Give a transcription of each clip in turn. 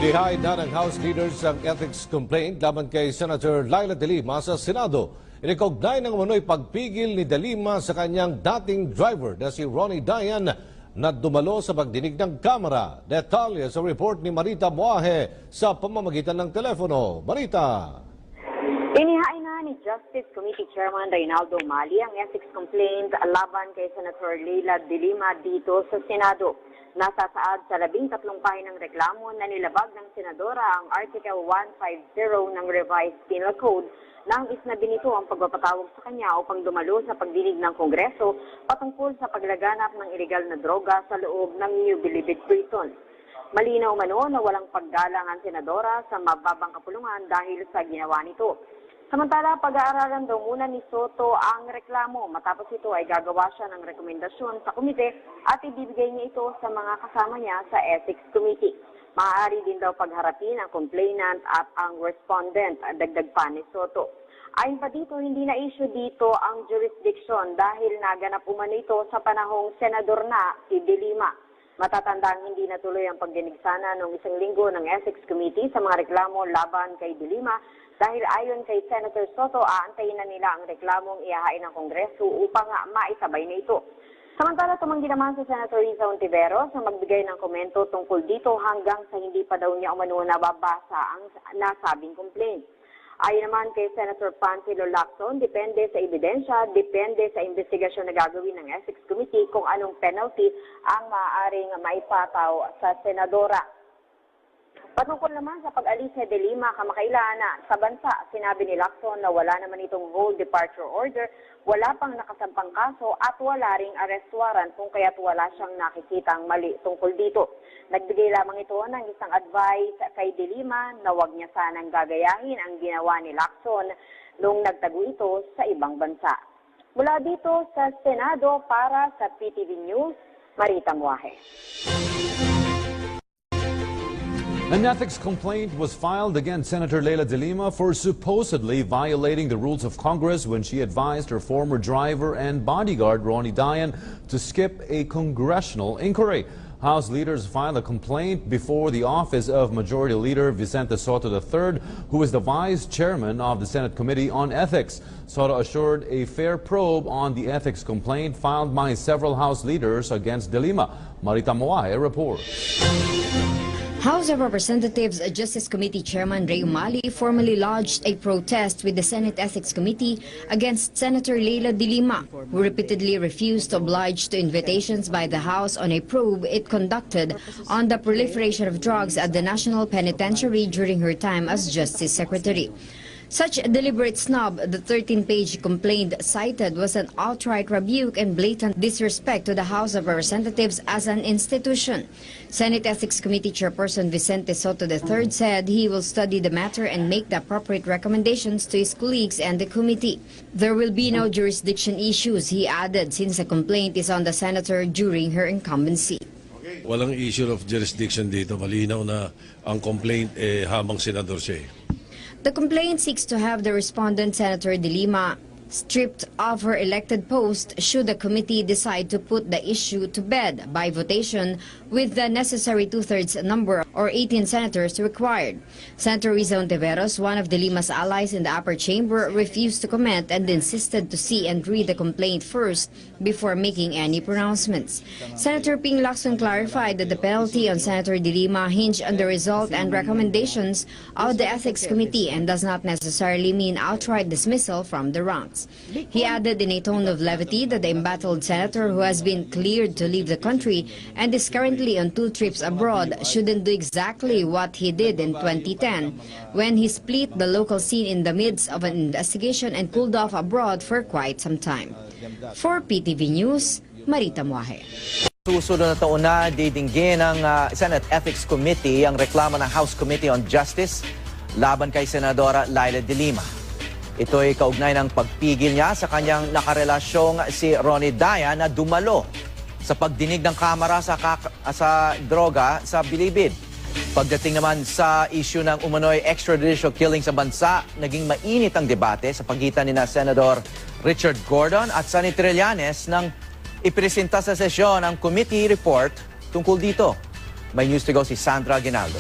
Inihain na ng House leaders ang ethics complaint laban kay Senator Laila de Lima sa Senado. Inikognay ng umano'y pagpigil ni de Lima sa kanyang dating driver na si Ronnie Dayan na dumalo sa pagdinig ng Kamara. Detalye sa report ni Marita Moahe sa pamamagitan ng telepono. Marita. Inihain na ni Justice Committee Chairman Reynaldo Mali ang ethics complaint laban kay Senator Laila de Lima dito sa Senado. Nasasaad sa 13 pahinang reklamo na nilabag ng Senadora ang Article 150 ng Revised Penal Code nang isnabi nito ang pagpapatawag sa kanya upang dumalo sa pagdinig ng Kongreso patungkol sa paglaganap ng ilegal na droga sa loob ng New Bilibid Prison. Malinaw umano na walang paggalang ang Senadora sa mababang kapulungan dahil sa ginawa nito. Samantala, pag-aaralan daw muna ni Soto ang reklamo. Matapos ito ay gagawa siya ng rekomendasyon sa komite at ibibigay niya ito sa mga kasama niya sa Ethics Committee. Maaari din daw pagharapin ang complainant at ang respondent, dagdag pa ni Soto. Ayon pa dito, hindi na issue dito ang jurisdiction dahil naganap umano ito sa panahong senador na si De Lima. Matatandang hindi natuloy ang pagdinig sana noong isang linggo ng Ethics Committee sa mga reklamo laban kay De Lima dahil ayon kay Senator Soto, aantayin na nila ang reklamong ihahain ng Kongreso upang maisabay na ito. Samantala, tumanggi naman si Senator Risa Ontiveros na magbigay ng komento tungkol dito hanggang sa hindi pa daw niya umano nababasa ang nasabing complaint. Ayon naman kay Senator Pancilo Lacson, depende sa ebidensya, depende sa investigasyon na gagawin ng Ethics Committee kung anong penalty ang maaaring maipataw sa Senadora. Patungkol naman sa pag-alis ni De Lima kamakailan sa bansa, sinabi ni Lacson na wala naman itong whole departure order, wala pang nakasampang kaso at wala ring arrest warrant kung kaya't wala siyang nakikitang mali tungkol dito. Nagbigay lamang ito ng isang advice kay De Lima na huwag niya sanang gagayahin ang ginawa ni Lacson noong nagtago ito sa ibang bansa. Mula dito sa Senado para sa PTV News, Marita Moahe. An ethics complaint was filed against Senator Laila de Lima for supposedly violating the rules of Congress when she advised her former driver and bodyguard, Ronnie Dayan, to skip a congressional inquiry. House leaders filed a complaint before the office of Majority Leader Vicente Soto III, who is the vice chairman of the Senate Committee on Ethics. Soto assured a fair probe on the ethics complaint filed by several House leaders against de Lima. Marita Moahe reports. House of Representatives Justice Committee Chairman Ray Umali formally lodged a protest with the Senate Ethics Committee against Senator Laila de Lima, who repeatedly refused to oblige to invitations by the House on a probe it conducted on the proliferation of drugs at the National Penitentiary during her time as Justice Secretary. Such deliberate snub, the 13-page complaint cited, was an outright rebuke and blatant disrespect to the House of Representatives as an institution. Senate Ethics Committee Chairperson Vicente Soto III said he will study the matter and make the appropriate recommendations to his colleagues and the committee. There will be no jurisdiction issues, he added, since the complaint is on the senator during her incumbency. Walang issue of jurisdiction dito. Malinaw na ang complaint habang senador siya. The complaint seeks to have the respondent, Senator de Lima, stripped of her elected post should the committee decide to put the issue to bed by votation with the necessary two-thirds number or 18 senators required. Senator Risa Ontiveros, one of de Lima's allies in the upper chamber, refused to comment and insisted to see and read the complaint first before making any pronouncements. Senator Ping Lacson clarified that the penalty on Senator de Lima hinged on the result and recommendations of the Ethics Committee and does not necessarily mean outright dismissal from the ranks. He added in a tone of levity that the embattled senator, who has been cleared to leave the country and is currently on 2 trips abroad, shouldn't do exactly what he did in 2010 when he split the local scene in the midst of an investigation and pulled off abroad for quite some time. For PTV News, Marita Moahe. Susunod na taon na didinggin ng Senate Ethics Committee ang reklamo ng House Committee on Justice laban kay Senadora Laila de Lima. Ito ay kaugnay ng pagpigil niya sa kanyang nakarelasyong si Ronnie Dayan na dumalo sa pagdinig ng Kamara sa droga sa Bilibid. Pagdating naman sa issue ng umano'y extrajudicial killing sa bansa, naging mainit ang debate sa pagitan ni Senador Richard Gordon at Sonny Trillanes nang ipresenta sa sesyon ang committee report tungkol dito. May news to go si Sandra Aguinaldo.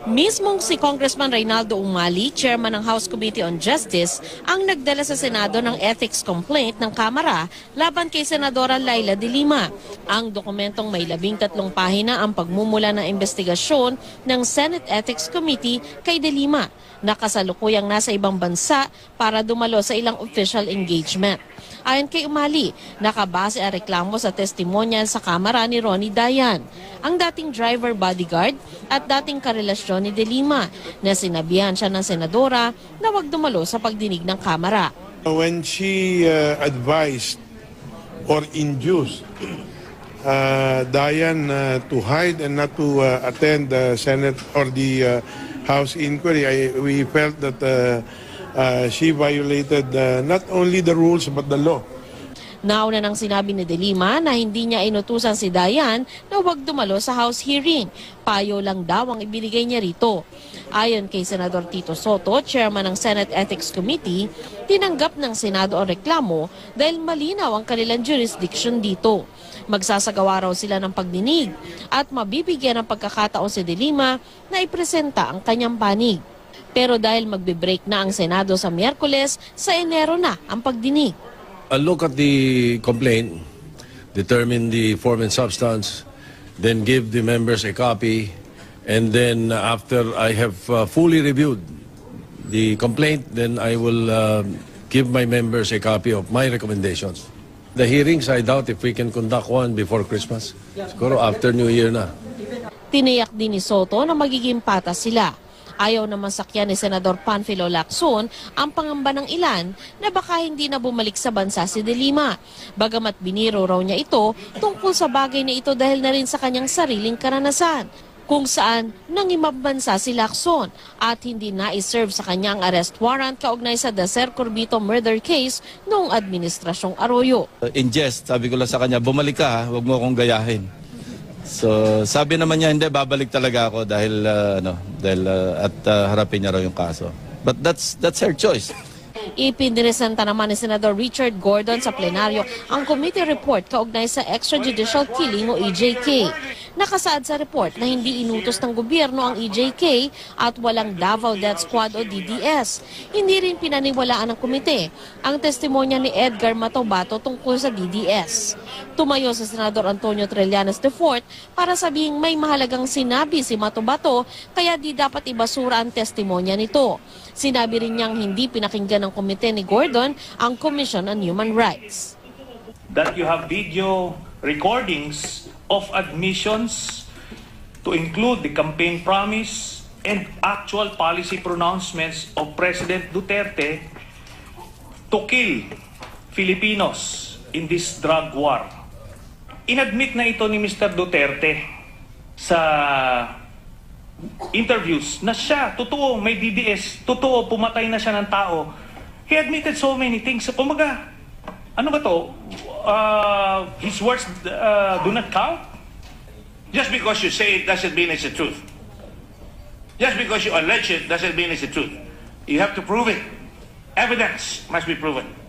Mismong si Congressman Reynaldo Umali, chairman ng House Committee on Justice, ang nagdala sa Senado ng ethics complaint ng Kamara laban kay Senadora Laila de Lima. Ang dokumentong may 13 pahina ang pagmumula ng investigasyon ng Senate Ethics Committee kay de Lima na kasalukuyang nasa ibang bansa para dumalo sa ilang official engagement. Ayon kay Umali, nakabase ang reklamo sa testimonyal sa Kamara ni Ronnie Dayan, ang dating driver bodyguard at dating karelasyon ni De Lima na sinabihan siya ng senadora na wag dumalo sa pagdinig ng Kamara. When she advised or induced Dayan to hide and not to attend the Senate or the House inquiry, we felt that she violated not only the rules but the law. Nauna nang sinabi ni De Lima na hindi niya inutusan si Dayan na huwag dumalo sa House hearing. Payo lang daw ang ibinigay niya rito. Ayon kay Senador Tito Soto, chairman ng Senate Ethics Committee, tinanggap ng Senado ang reklamo dahil malinaw ang kanilang jurisdiction dito. Magsasagawa raw sila ng pagdinig at mabibigyan ng pagkakataon si De Lima na ipresenta ang kanyang panig. Pero dahil magbe-break na ang Senado sa Miyerkules, sa Enero na ang pagdinig. A look at the complaint, determine the form and substance, then give the members a copy, and then after I have fully reviewed the complaint, then I will give my members a copy of my recommendations. The hearings, I doubt if we can conduct one before Christmas. Siguro after New Year na. Tiniyak din ni Soto na magiging patas sila. Ayaw naman sakyan ni Senador Panfilo Lacson ang pangamba ng ilan na baka hindi na bumalik sa bansa si De Lima. Bagamat biniro raw niya ito tungkol sa bagay na ito dahil na rin sa kanyang sariling karanasan, kung saan nangimab bansa si Lacson at hindi na-serve sa kanyang arrest warrant kaugnay sa Dacer Corbito murder case noong Administrasyong Arroyo. In jest, sabi ko lang sa kanya, bumalik ka ha, huwag mo akong gayahin. So sabi naman niya, hindi, babalik talaga ako dahil, harapin niya raw yung kaso. But that's her choice. Ipiniresenta naman ni Senador Richard Gordon sa plenaryo ang committee report kaugnay sa extrajudicial killing o EJK. Nakasaad sa report na hindi inutos ng gobyerno ang EJK at walang Davao Death Squad o DDS. Hindi rin pinaniwalaan ng komite ang testimonya ni Edgar Matobato tungkol sa DDS. Tumayo sa Senador Antonio Trillanes IV para sabihing may mahalagang sinabi si Matobato kaya di dapat ibasura ang testimonya nito. Sinabi rin niyang hindi pinakinggan ng komite ni Gordon ang Commission on Human Rights. That you have video recordings of admissions to include the campaign promise and actual policy pronouncements of President Duterte to kill Filipinos in this drug war. Inadmit na ito ni Mr. Duterte sa interviews na siya, totoo, may DDS, totoo, pumatay na siya ng tao. He admitted so many things. Pumaga, ano ba to? His words do not count? Just because you say it doesn't mean it's the truth. Just because you allege it doesn't mean it's the truth. You have to prove it. Evidence must be proven.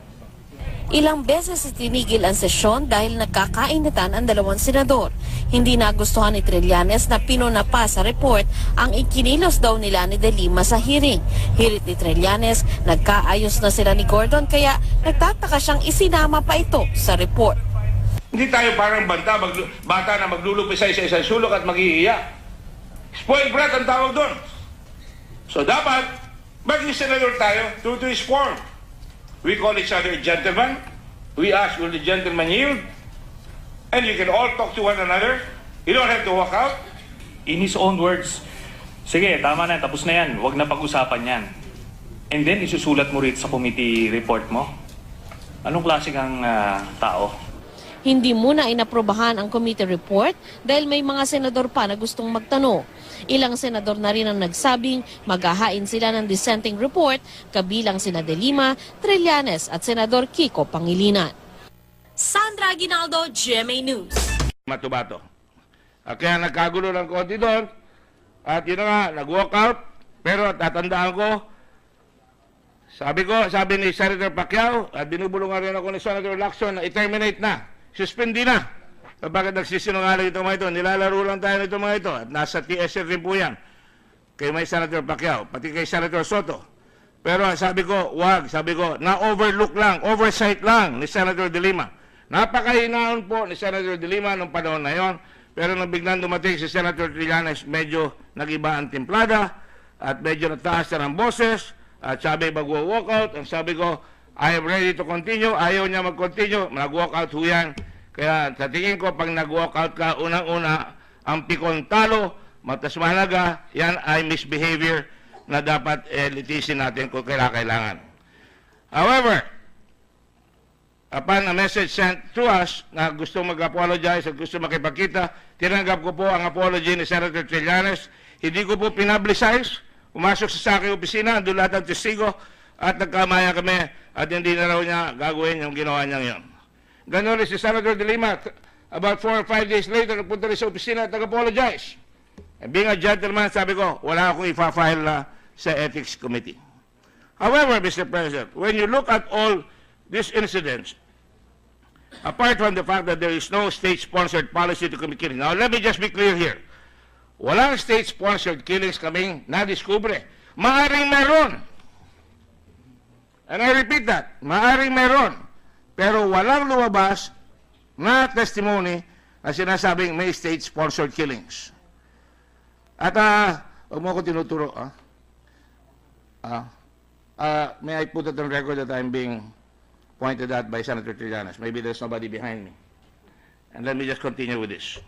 Ilang beses itinigil ang sesyon dahil nagkakainitan ang dalawang senador. Hindi nagustuhan ni Trillanes na pinuna pa sa report ang ikinilos daw nila ni De Lima sa hearing. Hirit ni Trillanes, nagkaayos na sila ni Gordon kaya nagtataka siyang isinama pa ito sa report. Hindi tayo parang bata na maglulupis sa isang sulok at maghihiya. Spoiled brat ang tawag doon. So dapat, maging senador tayo, true to his form. We call each other gentlemen. We ask, will the gentleman yield? And you can all talk to one another. You don't have to walk out. In his own words, sige, tama na, tapos na yan. Huwag na pag-usapan yan. And then, isusulat mo rin sa committee report mo. Anong klase kang tao? Hindi muna inaprobahan ang committee report dahil may mga senador pa na gustong magtanong. Ilang senador na rin ang nagsabing maghahain sila ng dissenting report kabilang sina De Lima, Trillanes at Senador Kiko Pangilinan. Sandra Aguinaldo, GMA News. Matobato. Kaya nagkagulo ng konti doon at yun nga, nag-walk out. Pero tatandaan ko, sabi ni Senator Pacquiao at binubulungan rin ako ni Senator Lacson na i-terminate na. Suspindi na. Bakit nagsisinungaling itong mga ito? Nilalaro lang tayo nito mga ito. At nasa TSL rin po yan. Kay may Senator Pacquiao, pati kay Senator Soto. Pero sabi ko, wag. Sabi ko, na-overlook lang, oversight lang ni Senator De Lima. Napakahinaon po ni Senator De Lima nung panahon na yon. Pero nang biglang dumating si Senator Trillanes, medyo nag-iba ang timplada at medyo nataas na ng boses. At sabi, mag-walkout. Ang sabi ko, I am ready to continue. Ayaw niya mag-continue. Mag-walkout ho yan. Kaya sa tingin ko, pag nag-walkout ka, unang-una, ang pikon talo, matas mahalaga, yan ay misbehavior na dapat litisin natin kung kailangan. However, upon a message sent to us na gusto mag-apologize at gusto makipagkita, tinanggap ko po ang apology ni Senator Trillanes. Hindi ko po pinablicize. Pumasok sa aking opisina, doon lahat ng testigo, at nagkamaya kami at hindi na raw niya gagawin yung ginawa niya ngayon. Ganon rin si Senator De Lima, about 4 or 5 days later, nagpunta rin sa opisina at nag-apologize. And being a gentleman, sabi ko, wala akong ipa-file na sa Ethics Committee. However, Mr. President, when you look at all these incidents, apart from the fact that there is no state-sponsored policy to commit killing. Now, let me just be clear here. Walang state-sponsored killings kaming nadiskubre. Maaring meron. And I repeat that, maaring meron. Pero walang lumabas na testimony na sinasabing may state-sponsored killings. At, huwag mo ako tinuturo, may I put it on record that I'm being pointed at by Senator Trillanes. Maybe there's nobody behind me. And let me just continue with this.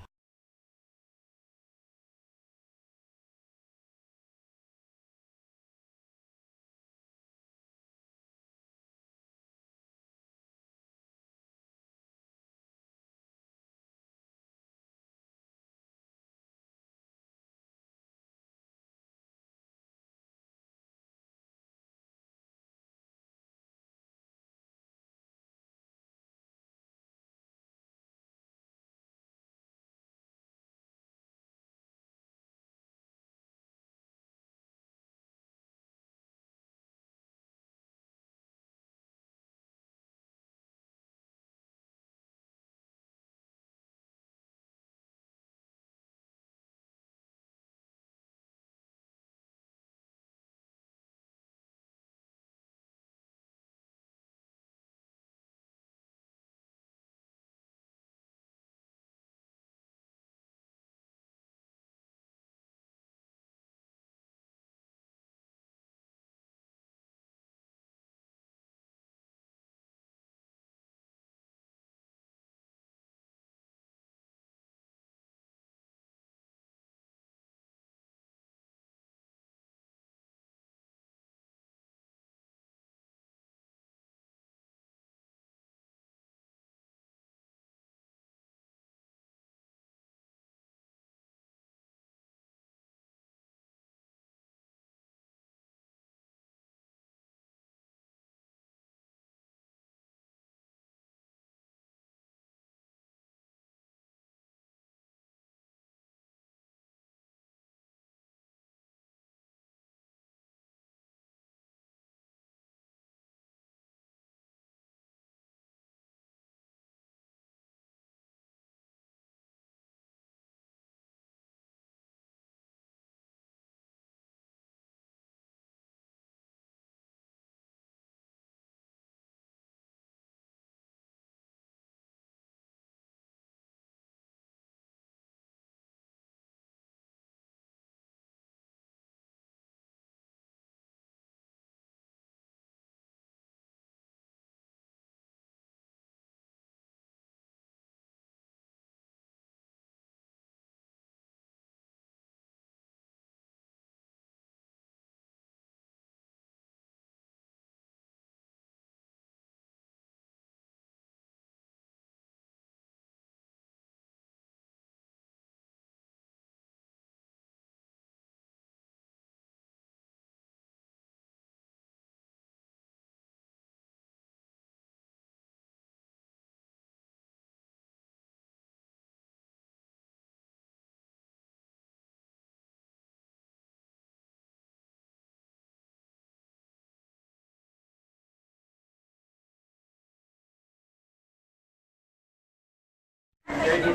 Yung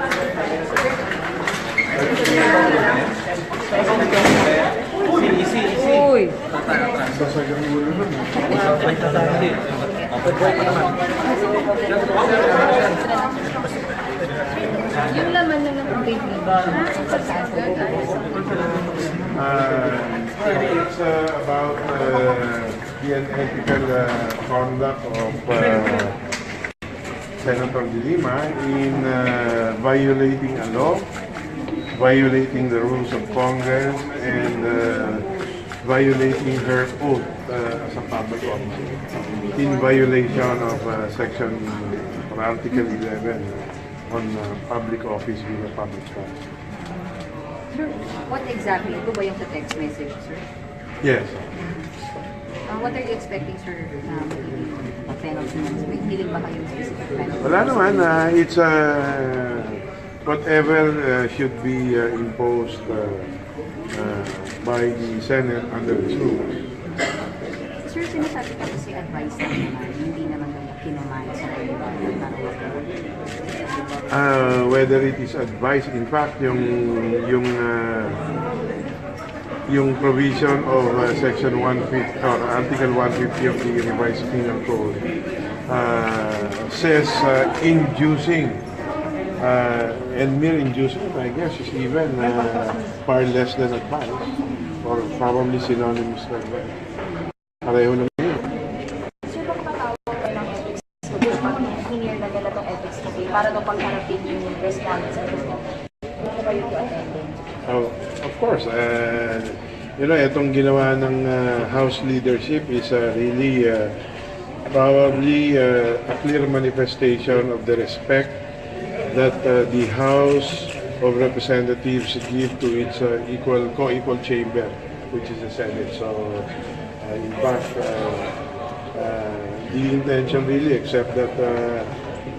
laman na ng complaint ba? It's about the unethical conduct of Senator De Lima in violating a law, violating the rules of Congress, and violating her oath as a public officer in violation of Section or Article 11 on public office being a public trust. Sir, what exactly? Ito ba yung text message, sir? Yes. What are you expecting, sir, na magiging penalty? May hiling ba kayong specific penalty? Wala naman. It's whatever should be imposed by the Senate under the rules. Sir, sinasabi ka kasi advice lang naman, hindi naman kinumain sa whether it is advice, in fact, yung provision of Section 150 or Article 150 of the Revised Penal Code says inducing, and mere inducement, I guess, is even far less than advice, or probably synonymous with advice. Pareho lang yun. Sir, bakit patawag ka ng ethics? Pag hinir na nila itong ethics kasi para daw pagharapin yung respondents ito. Ano ba yung attending? Oh, of course. Itong ginawa ng House leadership is really probably a clear manifestation of the respect that the House of Representatives give to its co-equal chamber, which is the Senate. So, in fact, the intention really, except that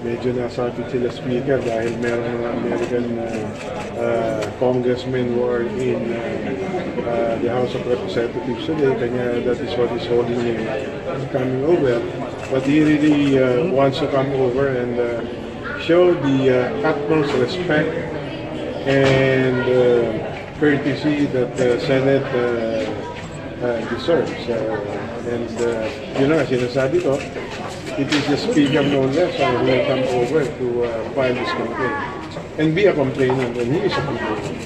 medyo nasapit sila speaker dahil meron mga American congressmen who are in the House of Representatives today, kanya that is what is holding him coming over. But he really wants to come over and show the utmost respect and courtesy that the Senate deserves. And sinasabi ko, it is the speaker no less who will come over to file this complaint and be a complainant, and he is a complainant.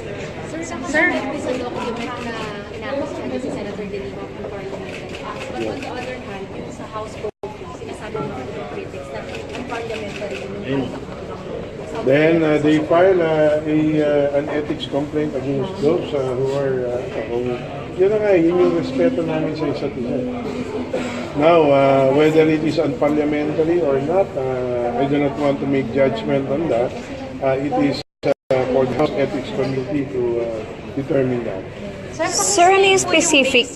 Sir, sa document na inaakos si Senator De Lima from parliamentary acts, but on the other hand, yung sa House Code, sinasabi ng mga critics na unparliamentary yung Then they file an ethics complaint against those who are, yun na nga, yun yung respeto namin sa isa't isa. Now, whether it is unparliamentary or not, I do not want to make judgment on that. It is for the House Ethics Committee to determine that. Sir, ano yung specific,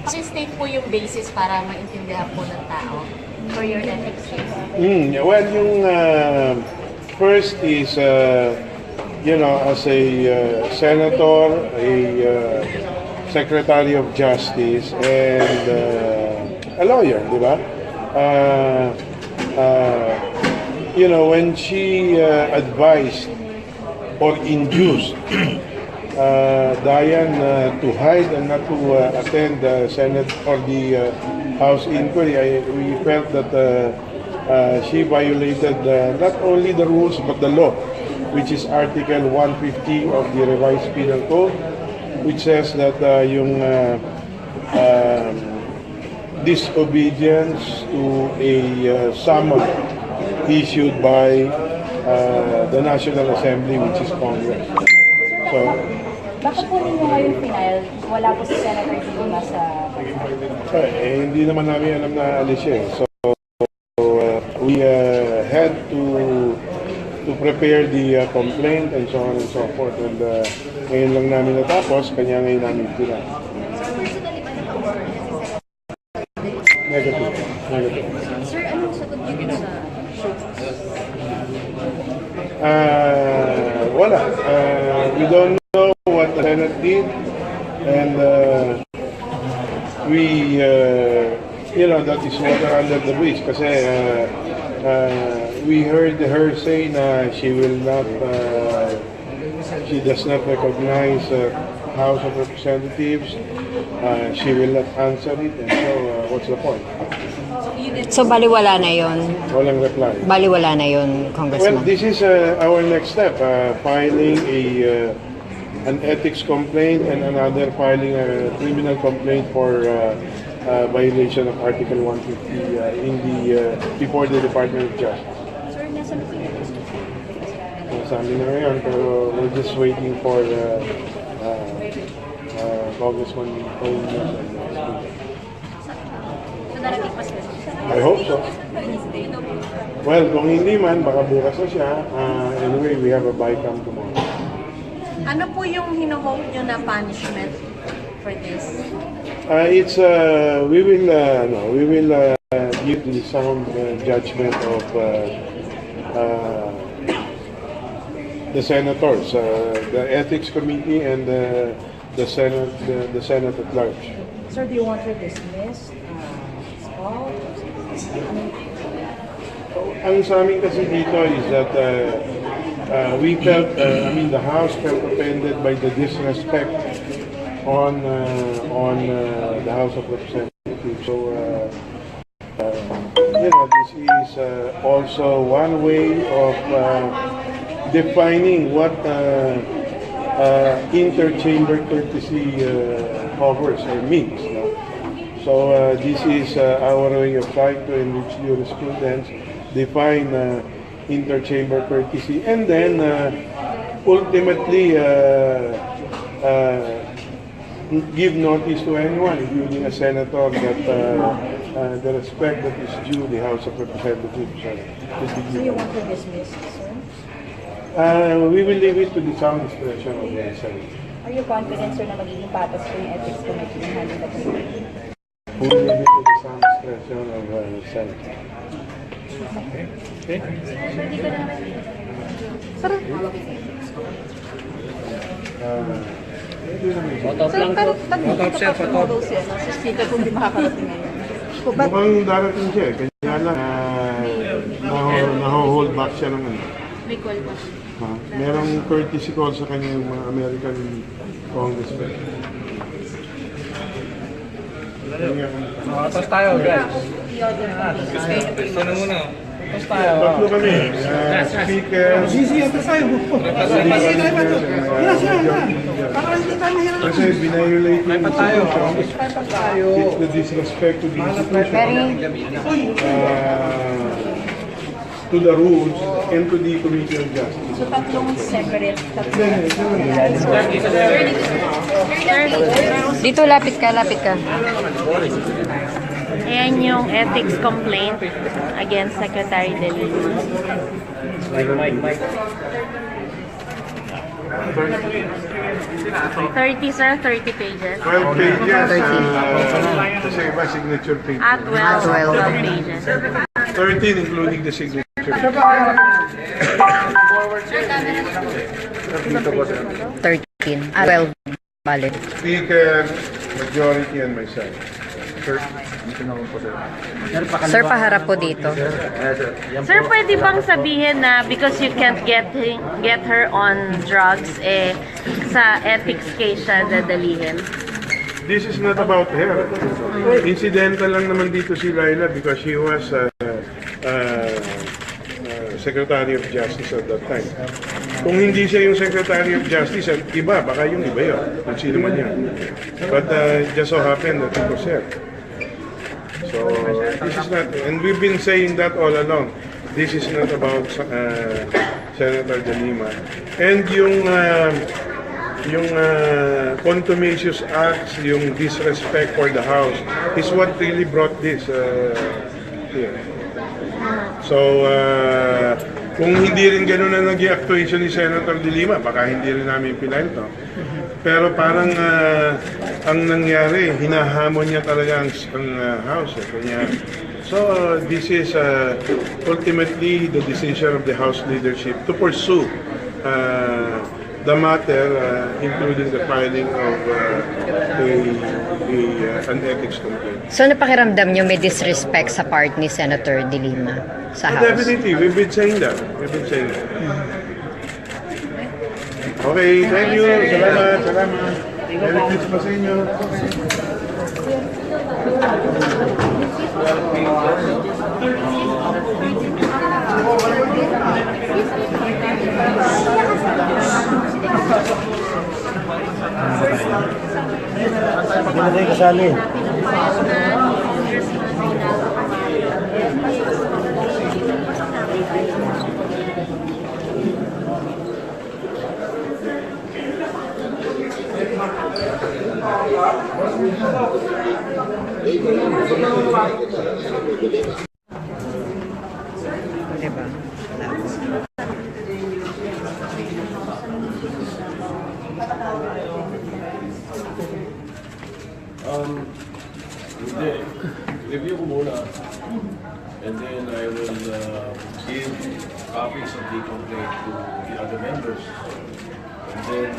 Paki-state po yung basis para maintindihan po ng tao for your ethics case. Well, yung first is, as a senator, a secretary of justice, and a lawyer, di ba? When she advised or induced Diane to hide and not to attend the Senate or the House inquiry, we felt that she violated not only the rules but the law, which is Article 150 of the Revised Penal Code, which says that yung disobedience to a summons issued by the National Assembly, which is Congress. So, bakit po ninyo ngayon final, wala po si Senator De Lima sa... hindi naman namin alam na alis siya. So, we had to prepare the complaint and so on and so forth. And ngayon lang namin natapos, kanya ngayon namin pila. Negative. Sir, anong sagot niyo sa show? Wala. We don't know what the Senate did, and we, that is water under the bridge kasi we heard her say na she will not, she does not recognize House of Representatives. She will not answer it, and so what's the point? So baliwala na yon. Walang reply. Baliwala na yon, Congressman. Well, this is our next step, filing an ethics complaint and another filing a criminal complaint for violation of Article 150 before the Department of Justice. Sir, nasa Pilipinas? Sa amin na ngayon, pero we're just waiting for Congressman Ayon. So, darating pa sila? I hope so. Well, kung hindi man, baka bukas na siya. Anyway, we have a bycam tomorrow. Ano po yung hino-hope nyo na punishment for this? It's we will give the sound judgment of the senators, the ethics committee, and the Senate, the Senate at large. Sir, do you want her dismissed? Ang sa amin kasi dito is that we felt, the House felt offended by the disrespect on the House of Representatives. So, this is also one way of defining what interchamber courtesy covers or means. No? So this is our way of trying to enrich jurisprudence, define interchamber courtesy, and then ultimately give notice to anyone, including a senator, that the respect that is due the House of Representatives. So you want her dismissed, sir? We will leave it to the sound discretion of the Senate. Are you confident, sir, na magiging patas po yung ethics committee ng handling the committee? We will leave it to the sound discretion of the Senate. Okay? Sir, pero tagpapit pa po daw siya sa speaker kung di makakarating ngayon. Mukhang darating siya, kanya lang naho-hold back siya ng ano. May call pa. Merong courtesy call sa kanya yung mga American congressmen. Tapos tayo, guys. Tapos tayo. Tatlo kami. Speaker. Kasi binayolate yung institution. It's the disrespect to the institution. To the rules and to the Committee of Justice. So tatlong separate. Dito, lapit ka. Ayan yung ethics complaint against Secretary De Lima. 30, sir, 30 pages. 12 pages. Kasi iba signature pages. At 12 pages. 13 including the signature. 13. 12. Balik. Speaker, majority, and myself. Sir, paharap po dito. Sir, pwede bang sabihin na because you can't get her on drugs, sa ethics case siya dadalihin? This is not about her. Incidental lang naman dito si Laila because she was Secretary of Justice at that time. Kung hindi siya yung Secretary of Justice, iba, baka yung iba yun, kung sino man yan. But just so happened that it was her. So, this is not, and we've been saying that all along, this is not about Senator De Lima. And yung contumacious acts, yung disrespect for the House, is what really brought this here. So, kung hindi rin gano'n na naging actuation ni Senator De Lima, baka hindi rin namin pinail to. Pero parang ang nangyari, hinahamon niya talaga ang House. So, this is ultimately the decision of the House leadership to pursue the matter, including the filing of an ethics complaint. So napakiramdam nyo may disrespect sa part ni Senator De Lima sa House? Definitely, we've been saying that. Okay, thank you. Salamat. Merry Christmas sa inyo. Hindi na tayo kasali. Diba? Hindi. Review ko muna. And then I will give copies of the complaint to the other members. And then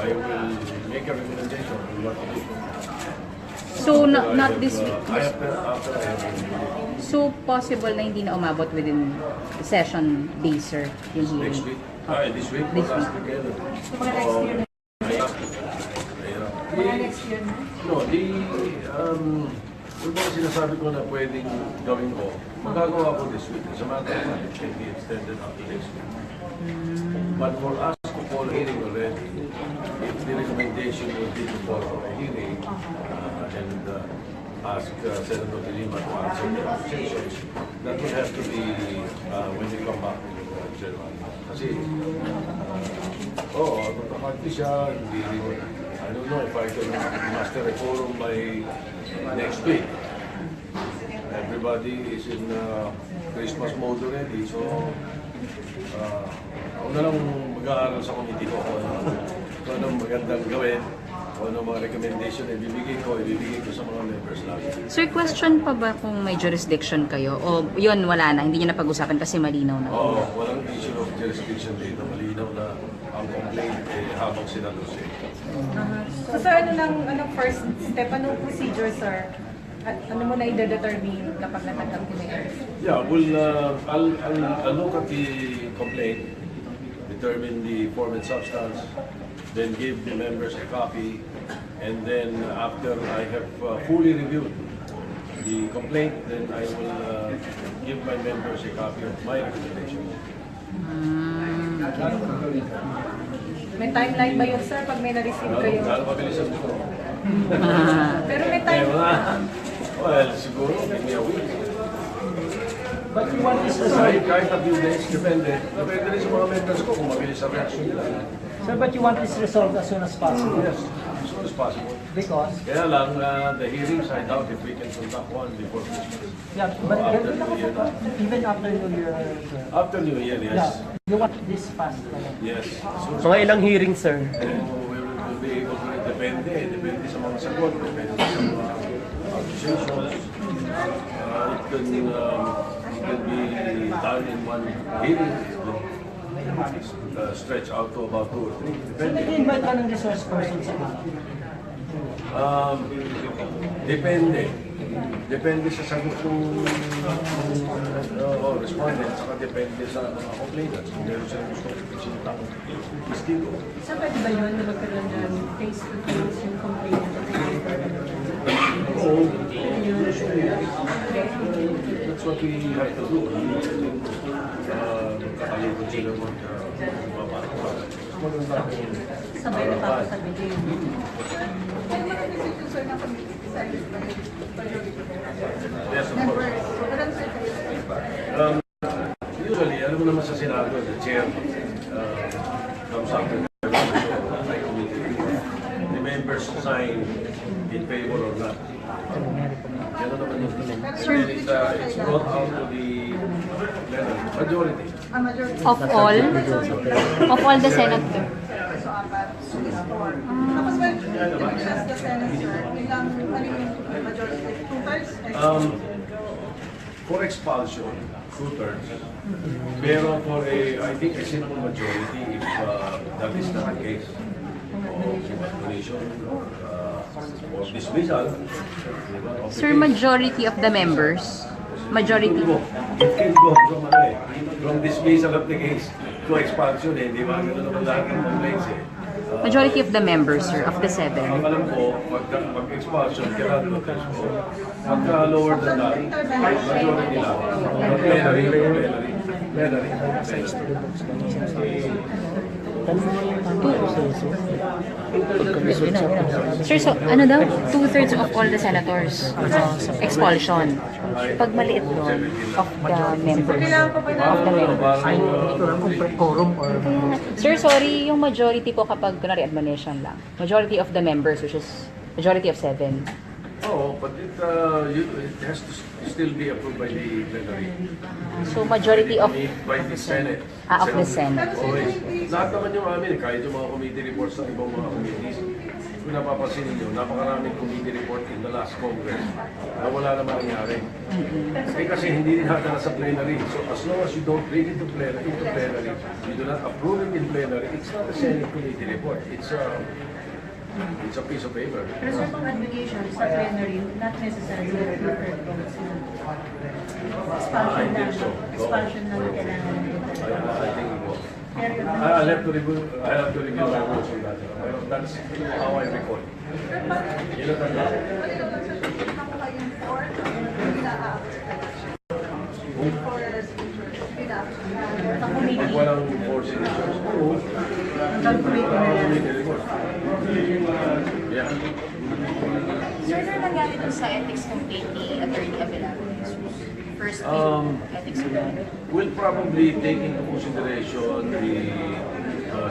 I will make a recommendation on what to do. So, not this week? After I have reviewed. So, possible na hindi na umabot within session days, sir, yung hearing? Next week? This week? This Last week. together. Mga next year na? Mga next year na? No, yung mga sinasabi ko na pwedeng gawin ko, magagawa ko this week. As a matter of fact, it can be extended up to next week. But for us to call a hearing already, if the recommendation would be to call for a hearing and ask Senator De Lima to answer the accusations, that will have to be when we come back to the General. Kasi, magkakante siya, hindi rin. I don't know if I can master a forum by next week. Everybody is in Christmas mode already, so ako na lang mag-aaral sa committee ko kung anong magandang gawin, kung anong mga recommendation na ibibigay ko sa mga members natin. Sir, question pa ba kung may jurisdiction kayo? O yun, wala na, hindi niyo na pag-usapan kasi malinaw na? Oo, walang issue of jurisdiction dito. Malinaw na ang complaint habang sinaluse. So sir, first step, anong procedure, sir? Ano mo na i-determine kapag natanggap ko na yun? Yeah, I'll look at the complaint, determine the form and substance, then give the members a copy, and then after I have fully reviewed the complaint, then I will give my members a copy of my recommendation. May timeline ba yun, sir, pag may na-receive kayo? Mabilisan ko. Pero may timeline. Well, siguro, give me a week. But you want this resolved? Kahit a few days, depende. Depende rin sa mga members ko kung mabilis ang reaction nila. Sir, but you want this resolved as soon as possible? Yes, as soon as possible. Because? Kaya lang, the hearings, I doubt if we can conduct one before Christmas. Yeah, but After New Year. even after New Year, sir. After New Year, yes. Yeah, you want this fast? Yes. Mga ilang hearings, sir? We will be able to, depende sa mga sagot, depende sa mga accusations. It can be done in one hearing. Stretch out to about 2 or 3. So, nag-invite ka ng resource person sa mga? Depende. Depende sa sagot ng respondent, saka depende sa mga complainants. Kung meron silang gusto ipresenta, istigo. Sir, pwede ba yun na magkaroon ng face-to-face yung complainant? Oo. That's what we have to do. Magkakalikot sila magpapakot. Sabay na papasabihin. Yes, of course. Usually, alam mo naman sa Senado, the chair comes up with my committee. The members sign in favor or not. Yan naman yun. It's brought out to the majority. Of all? Of all the senator? Tapos when just the senator, ilang, ano yung majority? 2/3? for expulsion, 2/3. Pero for I think a simple majority, if that is not the case, of condonation or dismissal. Sir, majority of the members, majority. It can go from dismissal of the case to expulsion, eh. Di ba? Ganun naman lahat ng complaints, eh. Majority of the members, sir, of the 7. Ang alam ko, pag-expulsion, kailangan mag-expulsion. Pagka-lower than that, majority lang. Plenary. Sir, so ano daw? 2/3 of all the senators expulsion. Pag maliit doon, of the members. Sir, sorry, yung majority po kapag kunwari admonition lang. Majority of the members, which is majority of 7. Oh, but it has to still be approved by the plenary. So majority of By the Senate. of the Senate. Always. Lahat naman yung amin, kahit yung mga committee reports ng ibang mga committees, kung napapansin ninyo, napakaraming committee report in the last Congress na wala naman nangyari. Kasi hindi rin hata sa plenary. So as long as you don't bring it to plenary, you do not approve it in plenary, it's not a Senate committee report. It's a piece of paper. Pero sa mga advocation sa plenary, not necessarily referred to expulsion lang. Expulsion lang kailangan ng I think it will. I'll have to review my rules on that. That's how I recall. Pag walang four signatures, yeah. Sir, ano nangyari dun sa ethics complaint ni Attorney Abelardo? First ethics complaint. We'll probably take into consideration the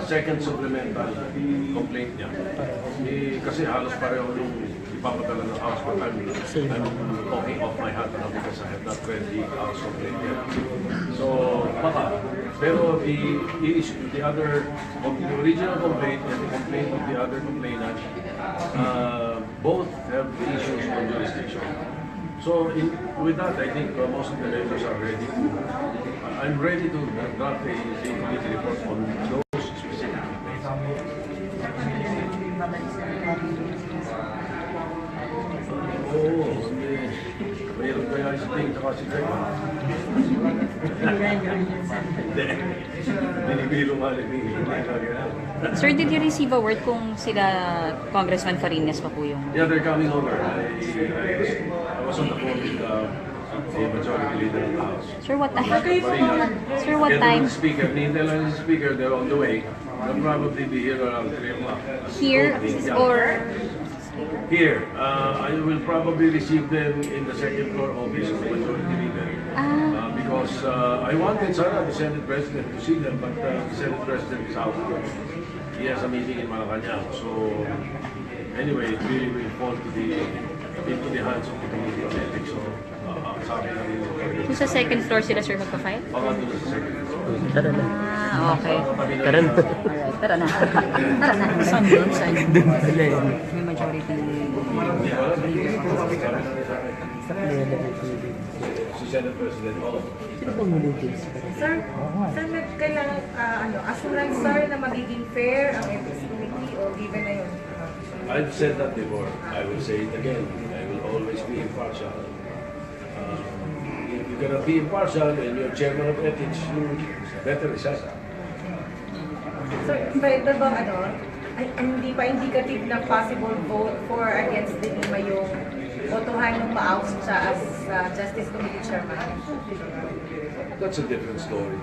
second supplemental complaint niya. Kasi halos pareho nung ipapadala ng House, but I'm talking off my hat now because I have not read the House complaint yet. So, baka. Pero the original complaint and the complaint of the other complainant, both have issues on jurisdiction. So, with that, I think most of the members are ready to. I'm ready to draft a committee report on those specific complaints. Oo, mayroon kaya isiting sa kasi kayo. Binibiro nga Sir, did you receive a word kung sila Congressman Farinas pa po yung... Yeah, they're coming over. I was on the phone with the majority leader of the House. Sir, what time? Sir, what time? Nihintay lang yung speaker, they're on the way. They'll probably be here around 3 o'clock. Here or... Here. I will probably receive them in the second floor office of the majority leader. Because I wanted Sana, the Senate President, to see them, but the Senate President is out. He has a meeting in Malacanang. So, anyway, it really will fall into the hands of the Committee on Ethics. So, sabi na rin. So, sa second floor sila, sir, magpa-file? Baka doon sa second floor. Tara na. Okay. Tara na. Alright, tara na. Tara na. Saan doon? Saan? May majority Si Senate President, Sino bang huligin? Sir, kailangan assurance, sir, na magiging fair ang ethics committee o given na yun? I've said that before. I will say it again. I will always be impartial. If you cannot be impartial and you're chairman of ethics, you better resign. Sir, pwede bang hindi pa indicative na possible vote for against the Lima yung botohan ng ma-oust siya as Justice Committee Chairman? That's a different story.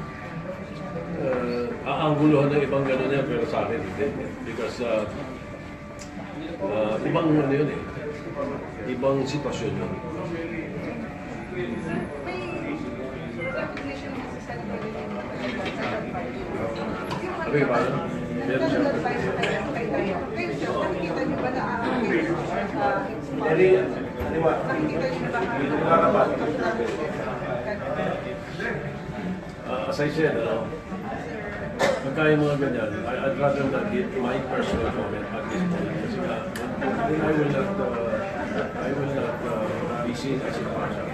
Aanggulohan ng ibang gano'n yan, pero sa akin hindi. Because ibang ano yun eh. Ibang sitwasyon yun. Okay, paano? Meron siya. As I said, pagka yung mga ganyan, I'd rather not give my personal comment at this point. Kasi I will not be seen as impartial.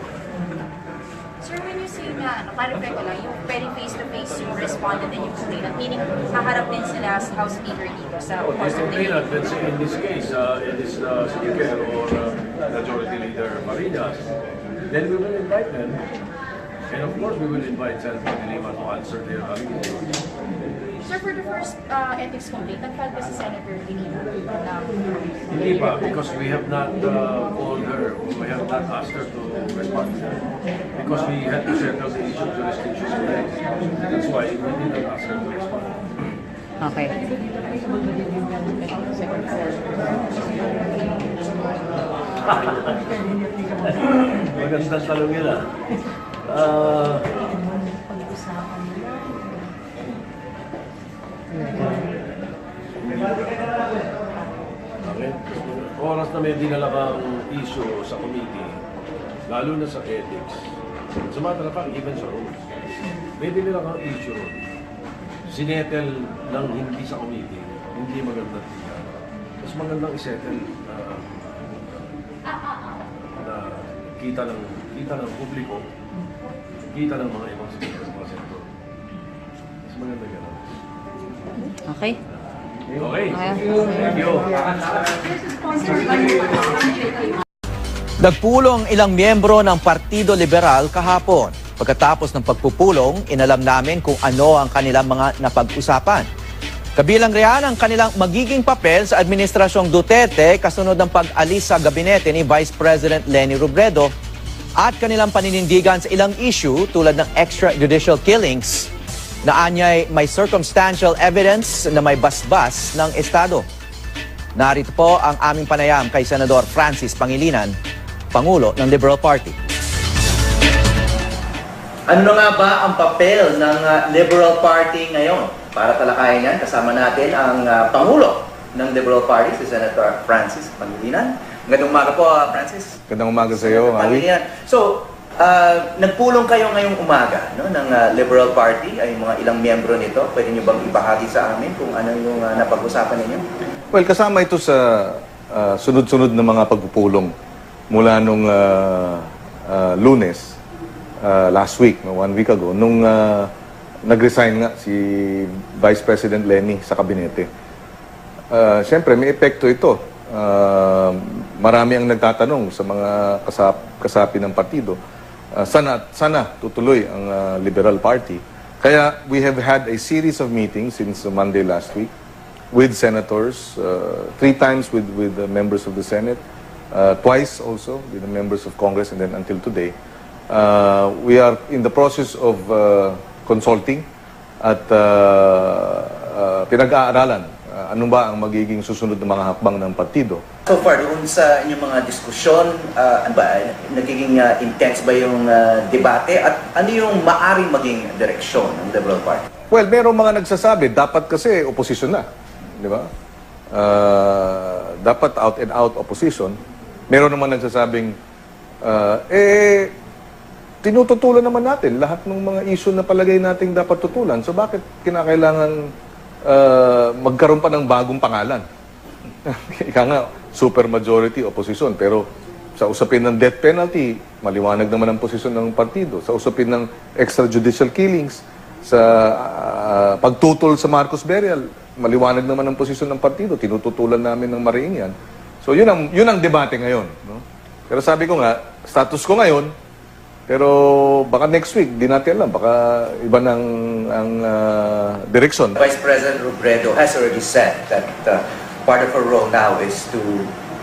yun nga, clarify ko lang, yung very face-to-face yung respondent and yung complainant, meaning haharap din sila sa House Speaker dito sa course of the hearing. Let's say in this case, it is the Speaker or Majority Leader Marinas, then we will invite them. And of course, we will invite Senator De Lima to answer their allegations. Sir, for the first ethics complaint, nag-file ba si Senator De Lima? Hindi pa, because we have not called her, we have not asked her to respond. Because we had to settle the issue of jurisdiction. That's why we did not ask her to respond. Okay. Magandang tanong yun ah. Okay. Oras na may dinala kang issue sa committee, lalo na sa ethics. Sa matter of fact, even sa rules. May dinala kang issue, sinetel lang hindi sa committee, hindi magandang tingnan. Mas magandang isettle na kita ng publiko, kita ng mga ibang mga sektor. Mas maganda gano'n. Okay. Okay. Thank you. Nagpulong ilang miyembro ng Partido Liberal kahapon. Pagkatapos ng pagpupulong, inalam namin kung ano ang kanilang mga napag-usapan. Kabilang riyan ang kanilang magiging papel sa Administrasyong Duterte kasunod ng pag-alis sa gabinete ni Vice President Leni Robredo at kanilang paninindigan sa ilang issue tulad ng extrajudicial killings na anyay may circumstantial evidence na may basbas ng Estado. Narito po ang aming panayam kay Senador Francis Pangilinan, Pangulo ng Liberal Party. Ano nga ba ang papel ng Liberal Party ngayon? Para talakayin yan, kasama natin ang Pangulo ng Liberal Party, si Senator Francis Pangilinan. Magandang umaga po, Francis. Magandang umaga sa iyo, Maui. So, nagpulong kayo ngayong umaga ng Liberal Party, ay mga ilang miyembro nito. Pwede nyo bang ibahagi sa amin kung ano yung napag-usapan ninyo? Well, kasama ito sa sunod-sunod na mga pagpupulong mula nung Lunes, last week, 1 week ago, nung nag-resign nga si Vice President Leni sa kabinete. Siyempre, may epekto ito. Marami ang nagtatanong sa mga kasapi ng partido. Sana tutuloy ang Liberal Party. Kaya we have had a series of meetings since Monday last week with senators, 3 times with the members of the Senate, twice also with the members of Congress, and then until today. We are in the process of consulting at pinag-aaralan ano ba ang magiging susunod na mga hakbang ng partido. So far, doon sa inyong mga diskusyon, ano ba, nagiging intense ba yung debate at ano yung maaring maging direksyon ng Liberal Party? Well, merong mga nagsasabi, dapat kasi opposition na. Di ba? Dapat out and out opposition. Meron naman nagsasabing, tinututulan naman natin lahat ng mga issue na palagay nating dapat tutulan. So bakit kinakailangan magkaroon pa ng bagong pangalan? Ika nga, super majority opposition. Pero sa usapin ng death penalty, maliwanag naman ang posisyon ng partido. Sa usapin ng extrajudicial killings, sa pagtutol sa Marcos burial, maliwanag naman ang posisyon ng partido. Tinututulan namin ng mariing yan. So yun ang debate ngayon. No? Pero sabi ko nga, status ko ngayon, pero baka next week, di natin alam, baka iba ng ang direksyon. Vice President Robredo has already said that part of her role now is to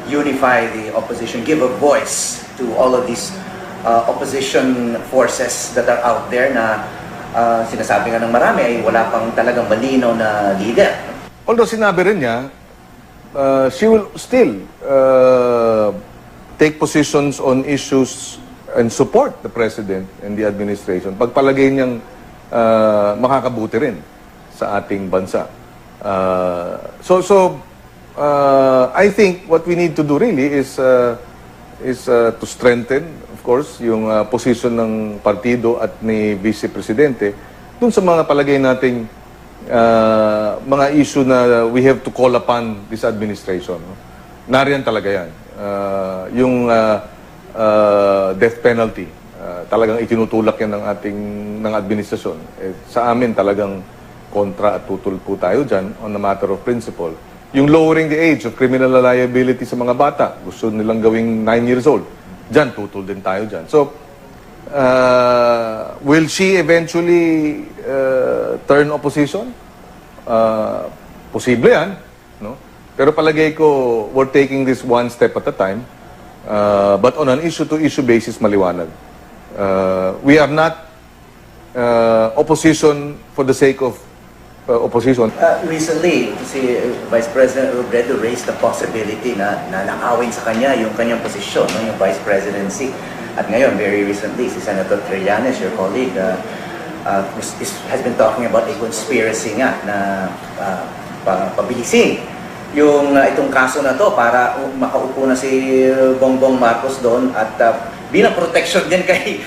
unify the opposition, give a voice to all of these opposition forces that are out there na sinasabi nga ng marami ay wala pang talagang malinaw na leader. Although sinabi rin niya, she will still take positions on issues and support the President and the administration pagpalagay niyang makakabuti rin sa ating bansa. I think what we need to do really is to strengthen, of course, yung position ng partido at ni Vice Presidente dun sa mga palagay nating mga issue na we have to call upon this administration. No? Nariyan talaga yan. Yung death penalty, talagang itinutulak yan ng administrasyon. Sa amin talagang kontra at tutol po tayo dyan on a matter of principle. Yung lowering the age of criminal liability sa mga bata, gusto nilang gawing 9 years old. Dyan, tutol din tayo dyan. So, will she eventually turn opposition? Posible yan. No? Pero palagay ko, we're taking this one step at a time. But on an issue-to-issue basis, maliwanag. We are not opposition for the sake of opposition. Recently, si Vice President Robredo raised the possibility na nakawin sa kanya yung kanyang posisyon, no, yung Vice Presidency. At ngayon, very recently, si Senator Trillanes, your colleague, has been talking about a conspiracy nga na pabilisin yung itong kaso na to para makaupo na si Bongbong Marcos doon at bilang protection din kay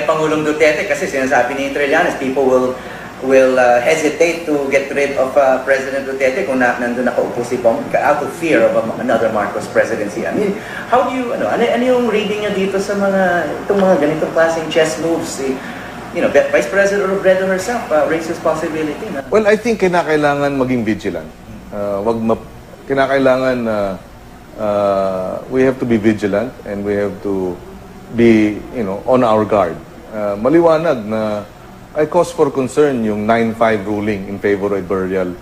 Pangulong Duterte kasi sinasabi ni Trillanes, people will hesitate to get rid of President Duterte kung nandun nakaupo si Bongbong out of fear of another Marcos presidency. I mean, how do you, ano yung reading niyo dito sa itong mga ganitong klaseng chess moves? Vice President Robredo herself raised this possibility. Well, I think kinakailangan maging vigilant. Kinakailangan we have to be vigilant and we have to be, on our guard. Maliwanag na ay cause for concern yung 9-5 ruling in favor of burial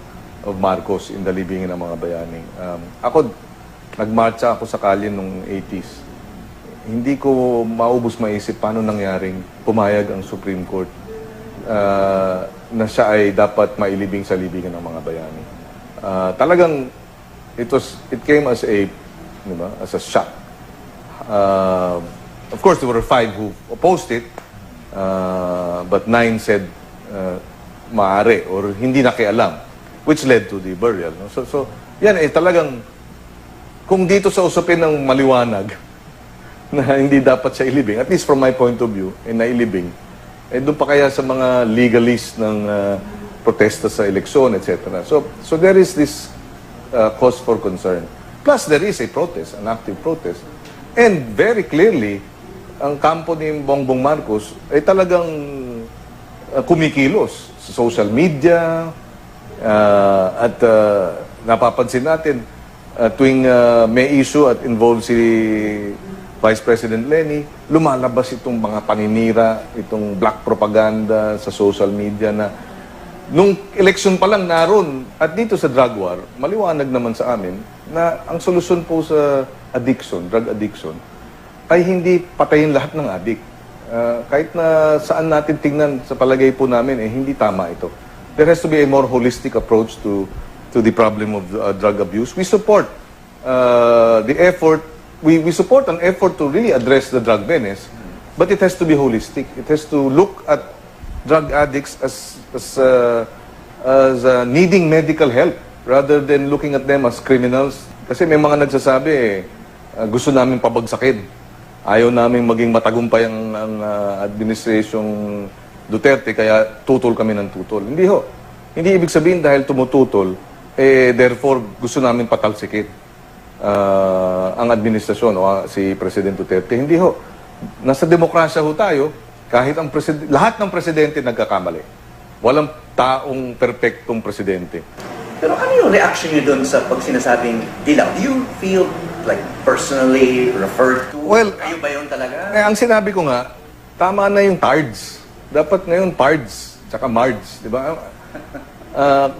of Marcos in the libingin ng mga bayani. Ako, nagmarcha ako sa kalye nung 80s. Hindi ko maubos maisip paano nangyaring pumayag ang Supreme Court na siya ay dapat mailibing sa libingan ng mga bayani. Talagang it came as a shock. Of course, there were 5 who opposed it, but 9 said maaari or hindi nakialam, which led to the burial. No? So yan talagang kung dito sa usapin ng maliwanag na hindi dapat siya ilibing, at least from my point of view, nailibing, doon pa kaya sa mga legalist ng protesta sa eleksyon, etc. So there is this cause for concern. Plus, there is a protest, an active protest. And very clearly, ang kampo ni Bongbong Marcos ay talagang kumikilos sa social media at napapansin natin tuwing may issue at involved si Vice President Leni, lumalabas itong mga paninira, itong black propaganda sa social media na nung election pa lang naroon at dito sa drug war, maliwanag naman sa amin na ang solusyon po sa addiction, drug addiction, ay hindi patayin lahat ng addict. Kahit na saan natin tingnan sa palagay po namin, hindi tama ito. There has to be a more holistic approach to the problem of drug abuse. We support the effort, we support an effort to really address the drug menace, but it has to be holistic. It has to look at drug addicts as needing medical help rather than looking at them as criminals. Kasi may mga nagsasabi, gusto namin pabagsakin. Ayaw namin maging matagumpay ang administrasyong Duterte, kaya tutol kami ng tutol. Hindi ho. Hindi ibig sabihin dahil tumututol, therefore gusto namin patalsikin ang administrasyon o si President Duterte. Hindi ho. Nasa demokrasya ho tayo. Kahit lahat ng presidente nagkakamali. Walang taong perpektong presidente. Pero ano yung reaction niyo doon sa pag sinasabing dilaw? Do you feel like personally referred to? Well, kayo ba yun talaga? Ang sinabi ko nga, tama na yung TARDS. Dapat ngayon PARDS, tsaka MARDS, di ba?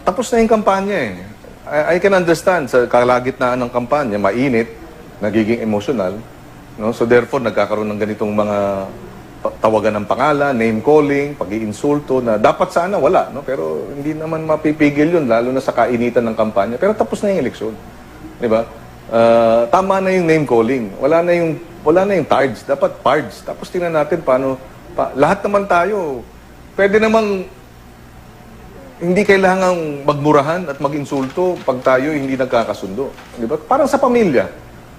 Tapos na yung kampanya I can understand sa kalagitnaan ng kampanya, mainit, nagiging emotional. No? So therefore, nagkakaroon ng ganitong mga tawagan ng pangalan, name calling, pag-iinsulto na dapat sana wala, no? Pero hindi naman mapipigil yun, lalo na sa kainitan ng kampanya. Pero tapos na yung eleksyon. Di ba? Tama na yung name calling. Wala na yung TARDS. Dapat PARDS. Tapos tingnan natin paano, lahat naman tayo, pwede namang hindi kailangang magmurahan at mag-insulto pag tayo hindi nagkakasundo. Di ba? Parang sa pamilya.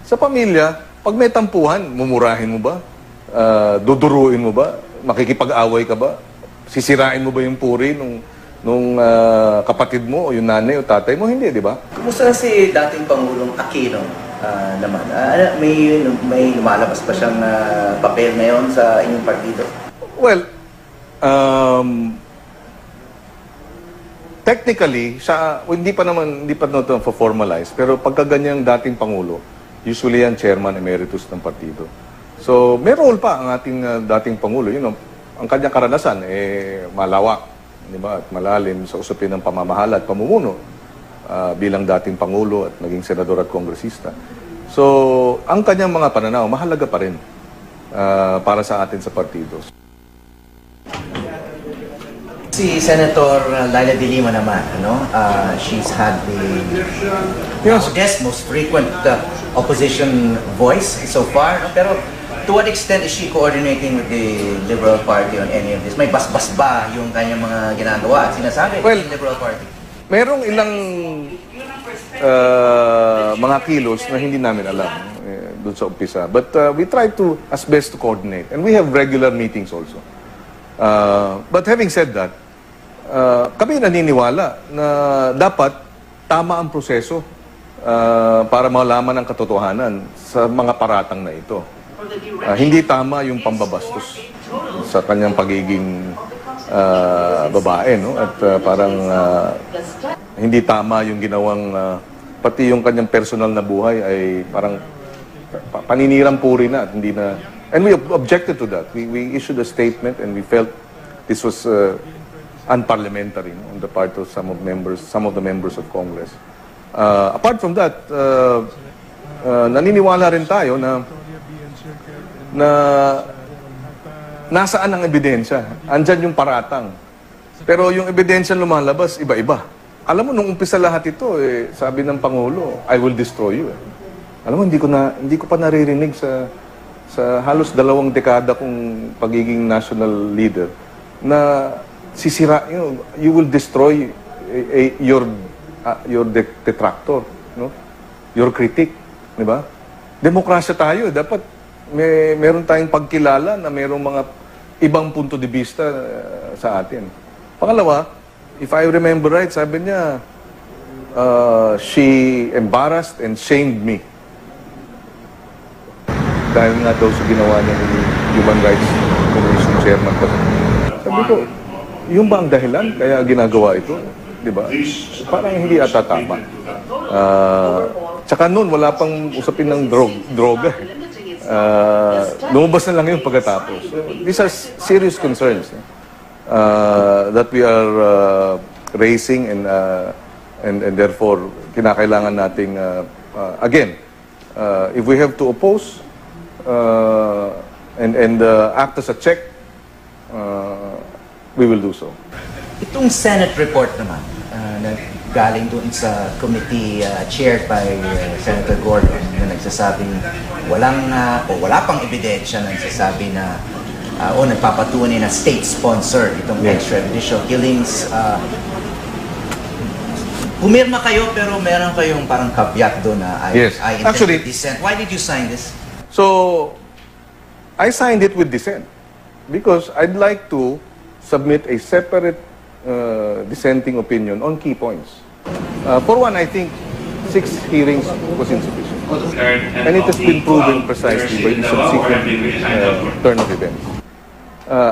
Sa pamilya, pag may tampuhan, mumurahin mo ba? Duduruin mo ba? Makikipag-away ka ba? Sisirain mo ba yung puri nung kapatid mo o yung nanay o tatay mo? Hindi, di ba? Kumusta si dating Pangulong Aquino naman. May lumalabas pa siyang papel ngayon sa inyong partido? Well, technically, hindi pa ito formalize, pero pagka ganyang dating Pangulo, usually yan chairman emeritus ng partido. So, may role pa ang ating dating Pangulo. Ang kanyang karanasan, malawak, di ba, at malalim sa usapin ng pamamahala at pamumuno bilang dating Pangulo at naging senador at kongresista. So, ang kanyang mga pananaw, mahalaga pa rin para sa atin sa partido. Si Senator Laila de Lima naman, she's had the most frequent opposition voice so far. Pero to what extent is she coordinating with the Liberal Party on any of this? May basbas ba yung kanyang mga ginagawa at sinasabi ng Liberal Party? Merong ilang mga kilos na hindi namin alam doon sa umpisa. But we try to, as best to coordinate. And we have regular meetings also. But having said that, kami naniniwala na dapat tama ang proseso para malaman ang katotohanan sa mga paratang na ito. Hindi tama yung pambabastos sa kanyang pagiging babae, no? At parang hindi tama yung ginawang pati yung kanyang personal na buhay ay parang paninirang puri na at hindi na. And we objected to that. We issued a statement and we felt this was unparliamentary, no, on the part of some of the members of Congress. Apart from that, naniniwala rin tayo na nasaan ang ebidensya? Andyan yung paratang. Pero yung ebidensya lumalabas, iba-iba. Alam mo, nung umpisa lahat ito, sabi ng Pangulo, I will destroy you. Alam mo, hindi ko pa naririnig sa halos 2 dekada kong pagiging national leader na sisira, you will destroy your detractor, no? Your critic, di ba? Demokrasya tayo, dapat meron tayong pagkilala na merong mga ibang punto de vista sa atin. Pangalawa, if I remember right, sabi niya, she embarrassed and shamed me. Dahil nga daw sa ginawa niya ng Human Rights Commission Chairman. Sabi ko, yung ba ang dahilan kaya ginagawa ito? Di ba? Parang hindi ata tama. Tsaka noon, wala pang usapin ng droga. Lumabas na lang yun pagkatapos. These are serious concerns that we are raising and therefore kinakailangan nating again, if we have to oppose and act as a check, we will do so. Itong Senate report naman, na galing doon sa committee chaired by Senator Gordon, na nagsasabing wala pang ebidensya na nagsasabi na nagpapatunay na state-sponsored itong extrajudicial killings. Pumirma kayo pero meron kayong parang caveat doon na I intend to dissent. Why did you sign this? So, I signed it with dissent because I'd like to submit a separate dissenting opinion on key points. For one, I think 6 hearings was insufficient. And it has been proven precisely by the subsequent turn of events.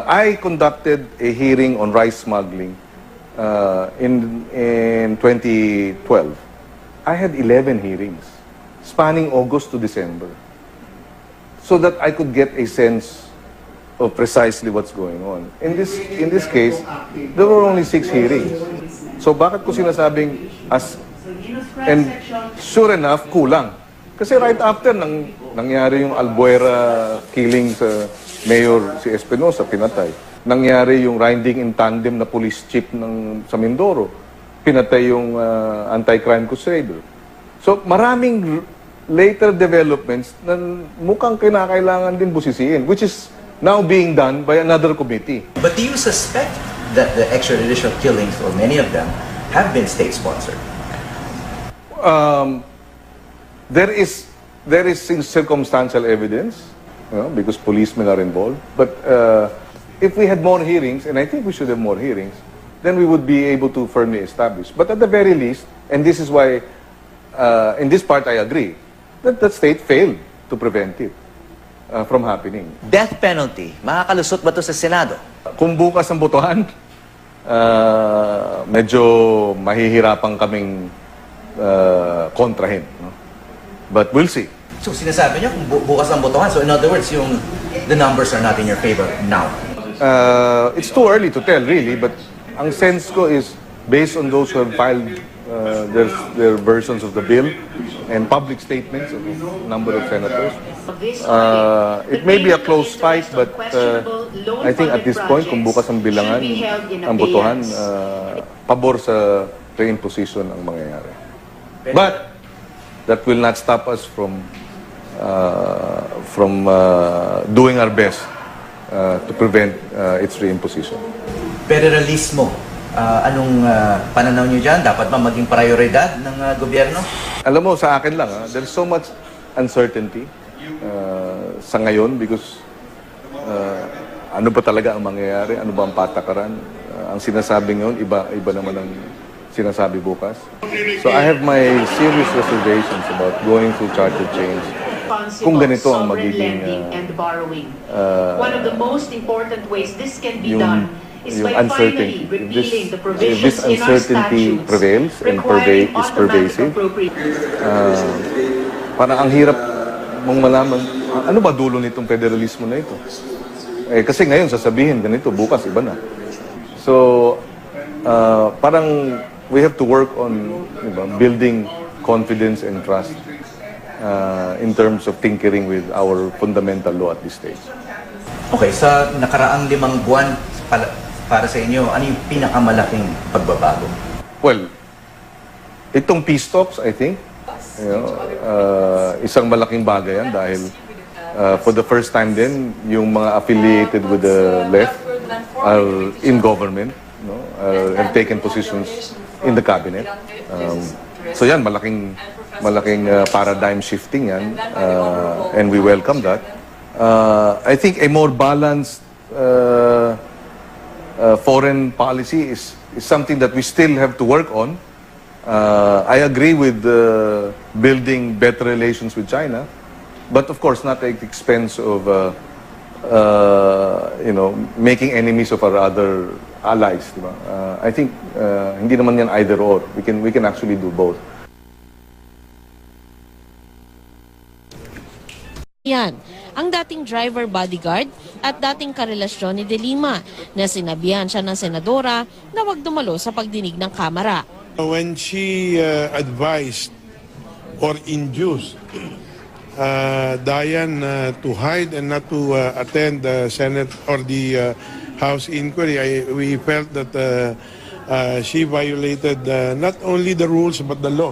I conducted a hearing on rice smuggling in 2012. I had 11 hearings spanning August to December so that I could get a sense of precisely what's going on. In this case, there were only 6 hearings. So bakit ko sinasabing and sure enough, kulang. Kasi right after nangyari yung Albuera killing sa Mayor si Espinosa, pinatay. Nangyari yung riding in tandem na police chief sa Mindoro. Pinatay yung anti-crime crusader. So maraming later developments na mukhang kinakailangan din busisiin, which is now being done by another committee. But do you suspect that the extrajudicial killings, or many of them, have been state-sponsored? There is circumstantial evidence, because policemen are involved. But if we had more hearings, and I think we should have more hearings, then we would be able to firmly establish. But at the very least, and this is why, in this part I agree, that the state failed to prevent it from happening. Death penalty, makakalusot ba ito sa Senado? Kung bukas ang botohan, medyo mahihirapan kaming kontrahin. No? But we'll see. So sinasabi niyo kung bukas ang botohan. So in other words, the numbers are not in your favor now. It's too early to tell really, but ang sense ko is based on those who have filed their versions of the bill and public statements of a number of senators. It may be a close fight, but I think at this point, kung bukas ang bilangan, ang botohan, pabor sa reimposition ang mangyayari. But that will not stop us from doing our best to prevent its reimposition. Federalismo, anong pananaw niyo dyan? Dapat ba maging prioridad ng gobyerno? Alam mo, sa akin lang, there's so much uncertainty sa ngayon because ano ba talaga ang mangyayari? Ano ba ang patakaran? Ang sinasabi ngayon, iba naman ang sinasabi bukas. So I have my serious reservations about going through charter change. Kung ganito ang magiging one of the most important ways this can be done is by finally repealing the provisions if this uncertainty prevails and is pervasive, parang ang hirap mong malaman, ano ba dulo nitong federalismo na ito? Kasi ngayon sasabihin ganito, bukas iba na. So, parang we have to work on building confidence and trust in terms of tinkering with our fundamental law at this stage. Okay, sa nakaraang 5 buwan para sa inyo, ano yung pinakamalaking pagbabago? Well, itong peace talks, I think, isang malaking bagay yan dahil for the first time din, yung mga affiliated with the left are in government, have taken positions in the cabinet. So yan, malaking paradigm shifting yan, and we welcome that. I think a more balanced foreign policy is something that we still have to work on. I agree with building better relations with China, but of course not at the expense of making enemies of our other allies. Diba? I think hindi naman yan either or. We can actually do both. Yan, ang dating driver bodyguard at dating karelasyon ni De Lima na sinabihan siya ng senadora na huwag dumalo sa pagdinig ng Kamara. When she advised or induced Dayan to hide and not to attend the Senate or the House inquiry, we felt that she violated not only the rules but the law.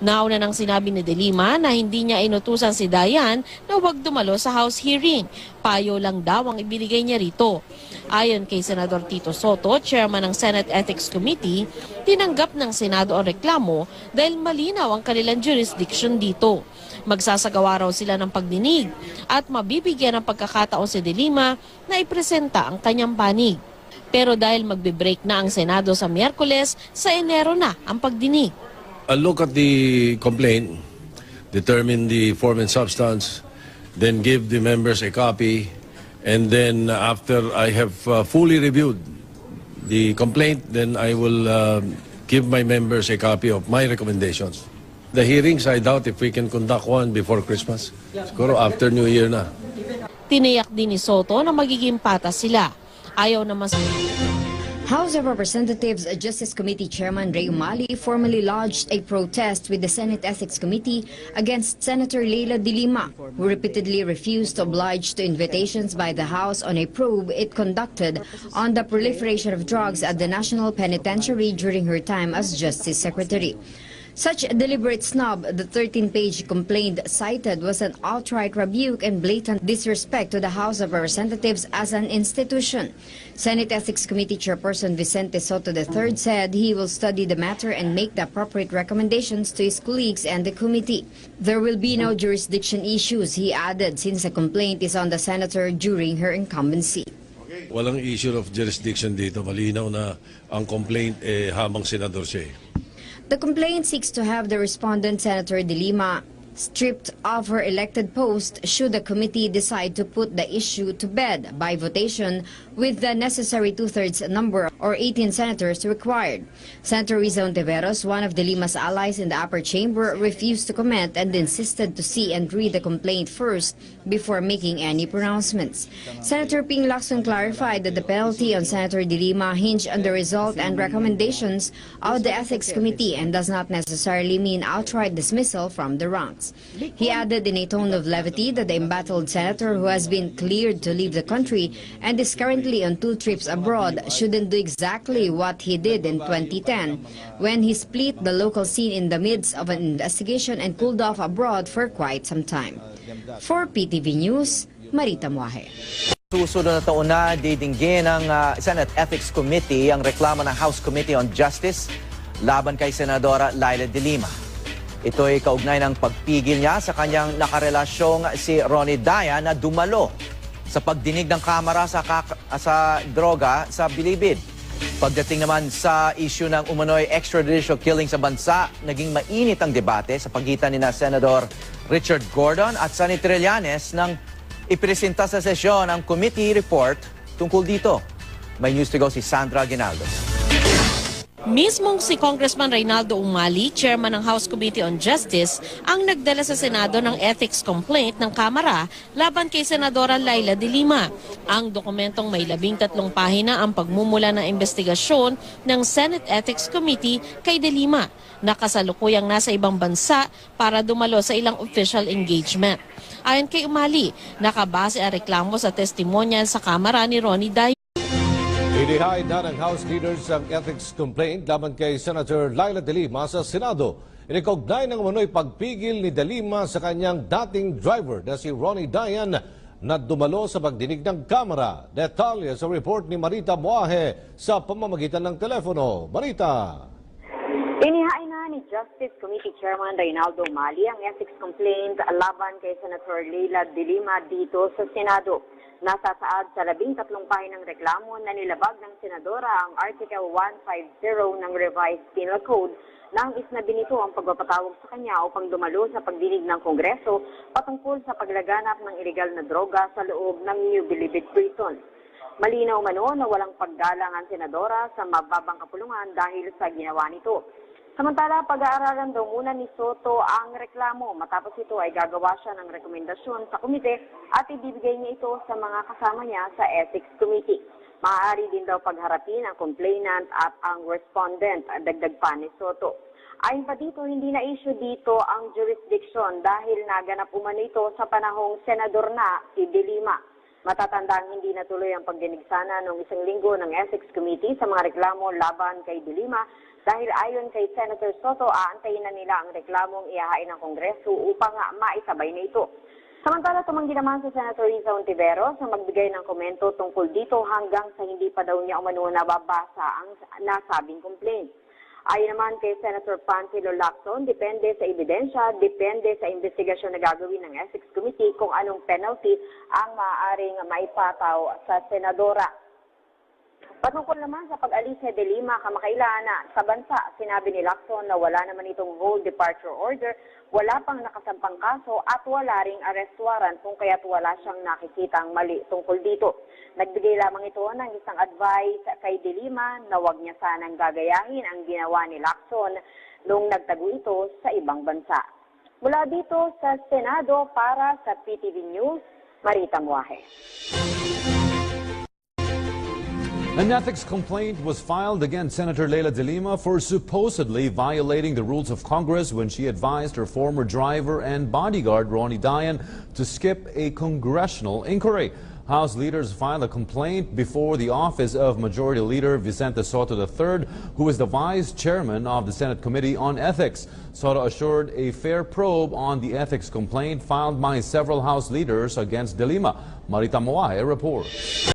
Nauna nang sinabi ni De Lima na hindi niya inutusan si Dayan na huwag dumalo sa House hearing. Payo lang daw ang ibinigay niya rito. Ayon kay Senador Tito Soto, chairman ng Senate Ethics Committee, tinanggap ng Senado ang reklamo dahil malinaw ang kanilang jurisdiction dito. Magsasagawa raw sila ng pagdinig at mabibigyan ng pagkakataon si De Lima na ipresenta ang kanyang panig. Pero dahil magbe-break na ang Senado sa Miyerkules, sa Enero na ang pagdinig. I'll look at the complaint, determine the form and substance, then give the members a copy, and then after I have fully reviewed the complaint, then I will give my members a copy of my recommendations. The hearings, I doubt if we can conduct one before Christmas. Siguro after New Year na. Tiniyak din ni Soto na magiging patas sila. Ayaw naman sa... House of Representatives Justice Committee Chairman Ray Umali formally lodged a protest with the Senate Ethics Committee against Senator Leila de Lima, who repeatedly refused to oblige to invitations by the House on a probe it conducted on the proliferation of drugs at the National Penitentiary during her time as Justice Secretary. Such a deliberate snub, the 13-page complaint cited, was an outright rebuke and blatant disrespect to the House of Representatives as an institution. Senate Ethics Committee Chairperson Vicente Soto III said he will study the matter and make the appropriate recommendations to his colleagues and the committee. There will be no jurisdiction issues, he added, since the complaint is on the senator during her incumbency. Walang issue of jurisdiction dito. Malinaw na ang complaint hamang senador siya. The complaint seeks to have the respondent, Senator De Lima, stripped of her elected post should the committee decide to put the issue to bed by votation with the necessary two-thirds number or 18 senators required. Senator Riza Ontiveros, one of de Lima's allies in the upper chamber, refused to comment and insisted to see and read the complaint first before making any pronouncements. Senator Ping Lacson clarified that the penalty on Senator de Lima hinged on the result and recommendations of the Ethics Committee and does not necessarily mean outright dismissal from the ranks. He added in a tone of levity that the embattled senator who has been cleared to leave the country and is currently on 2 trips abroad shouldn't do exactly what he did in 2010 when he split the local scene in the midst of an investigation and cooled off abroad for quite some time. For PTV News, Marita Muaje. Susunod na taon na didinggin ng Senate Ethics Committee ang reklamo ng House Committee on Justice laban kay Senadora Laila de Lima. Ito ay kaugnay ng pagpigil niya sa kanyang nakarelasyong si Ronnie Dayan na dumalo sa pagdinig ng Kamara sa droga sa Bilibid. Pagdating naman sa issue ng umano'y extrajudicial killing sa bansa, naging mainit ang debate sa pagitan ni Senador Richard Gordon at Sonny Trillanes nang ipresenta sa sesyon ang committee report tungkol dito. May news to go si Sandra Aguinaldo. Mismong si Congressman Reynaldo Umali, chairman ng House Committee on Justice, ang nagdala sa Senado ng ethics complaint ng Kamara laban kay Senadora Laila de Lima. Ang dokumentong may 13 pahina ang pagmumula ng investigasyon ng Senate Ethics Committee kay de Lima, na kasalukuyang nasa ibang bansa para dumalo sa ilang official engagement. Ayon kay Umali, nakabase ang reklamo sa testimonya sa Kamara ni Ronnie Dayan. Inihain na ng House leaders ang ethics complaint laban kay Senator Laila de Lima sa Senado. Inikognay ng umano'y pagpigil ni de Lima sa kanyang dating driver na si Ronnie Dayan na dumalo sa pagdinig ng Kamara. Detalye sa report ni Marita Muaje sa pamamagitan ng telepono. Marita. Inihain na ni Justice Committee Chairman Reynaldo Umali ang ethics complaint laban kay Senator Laila de Lima dito sa Senado. Nasasaad sa 13 pahinang reklamo na nilabag ng Senadora ang Article 150 ng Revised Penal Code nang isnabi nito ang pagpapatawag sa kanya upang dumalo sa pagdinig ng Kongreso patungkol sa paglaganap ng ilegal na droga sa loob ng New Bilibid Prison. Malinaw umano na walang paggalang ang Senadora sa mababang kapulungan dahil sa ginawa nito. Samantala, pag-aaralan daw muna ni Soto ang reklamo. Matapos ito ay gagawa siya ng rekomendasyon sa komite at ibibigay niya ito sa mga kasama niya sa Ethics Committee. Maaari din daw pagharapin ang complainant at ang respondent, dagdag pa ni Soto. Ayon pa dito, hindi na issue dito ang jurisdiction dahil naganap umano ito sa panahong senador na si de Lima. Matatandang hindi natuloy ang pagdinig sana noong 1 linggo ng Ethics Committee sa mga reklamo laban kay de Lima dahil ayon kay Senator Soto, aantayin na nila ang reklamong ihahain ng Kongreso upang maisabay na ito. Samantala, tumanggi naman si Senator Riza Ontiveros na magbigay ng komento tungkol dito hanggang sa hindi pa daw niya umano nababasa ang nasabing complaint. Ayon naman kay Senator Pancilo Lacson, depende sa ebidensya, depende sa investigasyon na gagawin ng Ethics Committee kung anong penalty ang maaaring maipataw sa Senadora. Patungkol naman sa pag-alis ni de Lima kamakailan sa bansa, sinabi ni Lacson na wala naman itong hold departure order, wala pang nakasampang kaso at wala ring arrest warrant kung kaya't wala siyang nakikitang mali tungkol dito. Nagbigay lamang ito ng isang advice kay de Lima na huwag niya sanang gagayahin ang ginawa ni Lacson nung nagtago ito sa ibang bansa. Mula dito sa Senado para sa PTV News, Marita Muaje. An ethics complaint was filed against Senator Laila de Lima for supposedly violating the rules of Congress when she advised her former driver and bodyguard, Ronnie Dayan, to skip a congressional inquiry. House leaders filed a complaint before the office of Majority Leader Vicente Soto III, who is the vice chairman of the Senate Committee on Ethics. Soto assured a fair probe on the ethics complaint filed by several House leaders against de Lima. Marita Moahe reports.